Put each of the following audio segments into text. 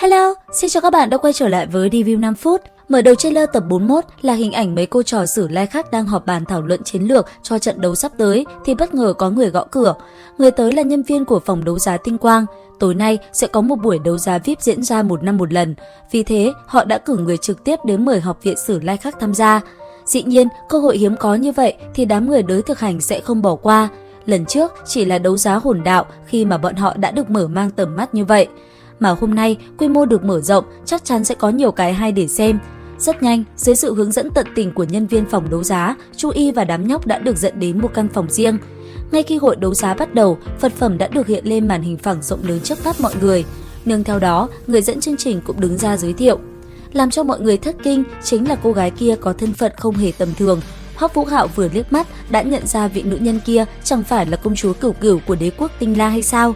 Hello, xin chào các bạn đã quay trở lại với review 5 phút. Mở đầu trailer tập 41 là hình ảnh mấy cô trò Sử Lai Khắc đang họp bàn thảo luận chiến lược cho trận đấu sắp tới thì bất ngờ có người gõ cửa. Người tới là nhân viên của phòng đấu giá Tinh Quang. Tối nay sẽ có một buổi đấu giá VIP diễn ra một năm một lần. Vì thế, họ đã cử người trực tiếp đến mời Học viện Sử Lai Khắc tham gia. Dĩ nhiên, cơ hội hiếm có như vậy thì đám người đới thực hành sẽ không bỏ qua. Lần trước chỉ là đấu giá hồn đạo khi mà bọn họ đã được mở mang tầm mắt như vậy. Mà hôm nay quy mô được mở rộng, chắc chắn sẽ có nhiều cái hay để xem. Rất nhanh, dưới sự hướng dẫn tận tình của nhân viên phòng đấu giá, Chu Y và đám nhóc đã được dẫn đến một căn phòng riêng. Ngay khi hội đấu giá bắt đầu, vật phẩm đã được hiện lên màn hình phẳng rộng lớn trước mắt mọi người. Nương theo đó, người dẫn chương trình cũng đứng ra giới thiệu. Làm cho mọi người thất kinh chính là cô gái kia có thân phận không hề tầm thường. Hoắc Vũ Hạo vừa liếc mắt đã nhận ra vị nữ nhân kia chẳng phải là công chúa Cửu Cửu của đế quốc Tinh La hay sao?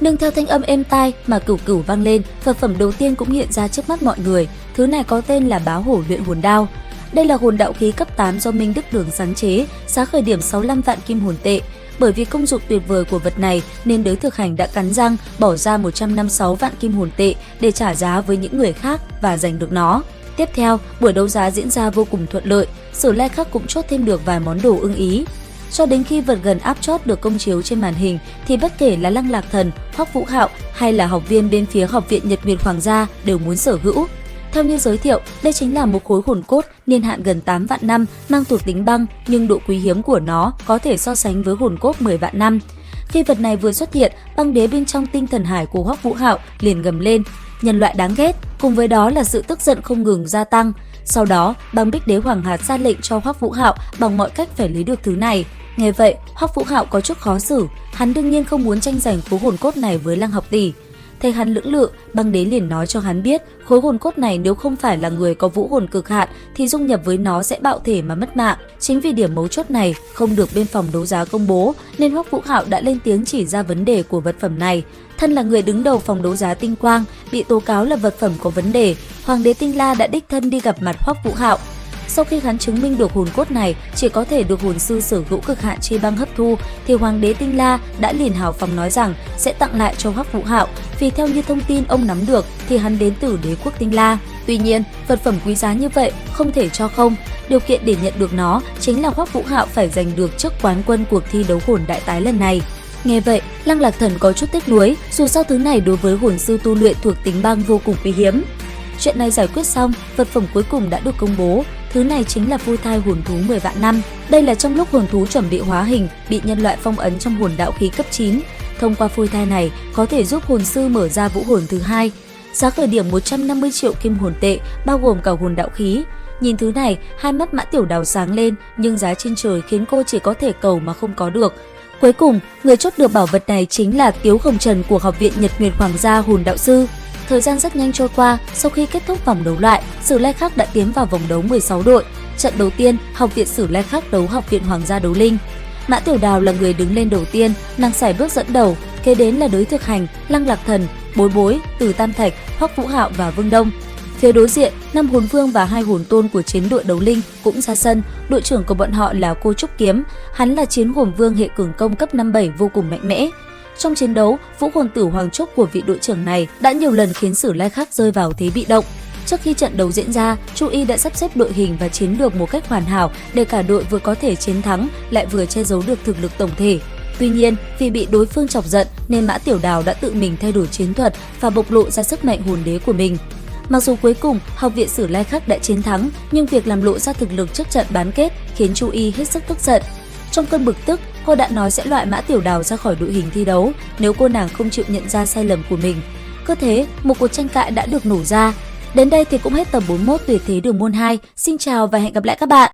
Nương theo thanh âm êm tai mà Cửu Cửu vang lên, vật phẩm đầu tiên cũng hiện ra trước mắt mọi người. Thứ này có tên là Bá Hổ luyện hồn đao. Đây là hồn đạo khí cấp 8 do Minh Đức Đường sáng chế, giá khởi điểm 65 vạn kim hồn tệ. Bởi vì công dụng tuyệt vời của vật này nên đới thực hành đã cắn răng bỏ ra 156 vạn kim hồn tệ để trả giá với những người khác và giành được nó. Tiếp theo, buổi đấu giá diễn ra vô cùng thuận lợi, Sử Lai Khắc cũng chốt thêm được vài món đồ ưng ý. Cho đến khi vật gần áp chót được công chiếu trên màn hình thì bất kể là Lăng Lạc Thần, Hoắc Vũ Hạo hay là học viên bên phía Học viện Nhật Nguyệt Hoàng gia đều muốn sở hữu. Theo như giới thiệu, đây chính là một khối hồn cốt niên hạn gần 8 vạn năm mang thuộc tính băng, nhưng độ quý hiếm của nó có thể so sánh với hồn cốt 10 vạn năm. Khi vật này vừa xuất hiện, băng đế bên trong tinh thần hải của Hoắc Vũ Hạo liền gầm lên, nhân loại đáng ghét, cùng với đó là sự tức giận không ngừng gia tăng. Sau đó, băng Bích Đế Hoàng Hạt ra lệnh cho Hoắc Vũ Hạo bằng mọi cách phải lấy được thứ này. Nghe vậy, Hoắc Vũ Hạo có chút khó xử, hắn đương nhiên không muốn tranh giành khối hồn cốt này với Lăng Học tỷ. Thấy hắn lưỡng lự, băng đế liền nói cho hắn biết, khối hồn cốt này nếu không phải là người có vũ hồn cực hạn thì dung nhập với nó sẽ bạo thể mà mất mạng. Chính vì điểm mấu chốt này không được bên phòng đấu giá công bố, nên Hoắc Vũ Hạo đã lên tiếng chỉ ra vấn đề của vật phẩm này. Thân là người đứng đầu phòng đấu giá Tinh Quang, bị tố cáo là vật phẩm có vấn đề, Hoàng đế Tinh La đã đích thân đi gặp mặt Hoắc Vũ Hạo. Sau khi hắn chứng minh được hồn cốt này chỉ có thể được hồn sư sở hữu cực hạn chi băng hấp thu, thì Hoàng đế Tinh La đã liền hào phóng nói rằng sẽ tặng lại cho Hoắc Vũ Hạo, vì theo như thông tin ông nắm được thì hắn đến từ đế quốc Tinh La. Tuy nhiên, vật phẩm quý giá như vậy không thể cho không, điều kiện để nhận được nó chính là Hoắc Vũ Hạo phải giành được chức quán quân cuộc thi đấu hồn đại tái lần này. Nghe vậy, Lăng Lạc Thần có chút tiếc nuối, dù sao thứ này đối với hồn sư tu luyện thuộc tính băng vô cùng quý hiếm. Chuyện này giải quyết xong, vật phẩm cuối cùng đã được công bố. Thứ này chính là phôi thai hồn thú 10 vạn năm. Đây là trong lúc hồn thú chuẩn bị hóa hình, bị nhân loại phong ấn trong hồn đạo khí cấp 9. Thông qua phôi thai này, có thể giúp hồn sư mở ra vũ hồn thứ hai. Giá khởi điểm 150 triệu kim hồn tệ, bao gồm cả hồn đạo khí. Nhìn thứ này, hai mắt Mã Tiểu Đào sáng lên, nhưng giá trên trời khiến cô chỉ có thể cầu mà không có được. Cuối cùng, người chốt được bảo vật này chính là Tiếu Hồng Trần của Học viện Nhật Nguyệt Hoàng gia hồn đạo sư. Thời gian rất nhanh trôi qua, sau khi kết thúc vòng đấu loại, Sử Lai Khắc đã tiến vào vòng đấu 16 đội. Trận đầu tiên, Học viện Sử Lai Khắc đấu Học viện Hoàng gia đấu linh. Mã Tiểu Đào là người đứng lên đầu tiên, nàng sải bước dẫn đầu, kế đến là Đới Thực Hành, Lăng Lạc Thần, Bối Bối, Từ Tam Thạch, Hoắc Vũ Hạo và Vương Đông. Phía đối diện, 5 hồn vương và 2 hồn tôn của chiến đội đấu linh cũng ra sân. Đội trưởng của bọn họ là Cô Trúc Kiếm, hắn là chiến hồn vương hệ cường công cấp 57 vô cùng mạnh mẽ. Trong chiến đấu, vũ hồn tử Hoàng Trúc của vị đội trưởng này đã nhiều lần khiến Sử Lai Khắc rơi vào thế bị động. Trước khi trận đấu diễn ra, Chu Y đã sắp xếp đội hình và chiến lược một cách hoàn hảo để cả đội vừa có thể chiến thắng lại vừa che giấu được thực lực tổng thể. Tuy nhiên, vì bị đối phương chọc giận nên Mã Tiểu Đào đã tự mình thay đổi chiến thuật và bộc lộ ra sức mạnh hồn đế của mình. Mặc dù cuối cùng Học viện Sử Lai Khắc đã chiến thắng, nhưng việc làm lộ ra thực lực trước trận bán kết khiến Chu Y hết sức tức giận. Trong cơn bực tức, cô đã nói sẽ loại Mã Tiểu Đào ra khỏi đội hình thi đấu nếu cô nàng không chịu nhận ra sai lầm của mình. Cứ thế, một cuộc tranh cãi đã được nổ ra. Đến đây thì cũng hết tập 41 Tuyệt thế đường môn 2. Xin chào và hẹn gặp lại các bạn!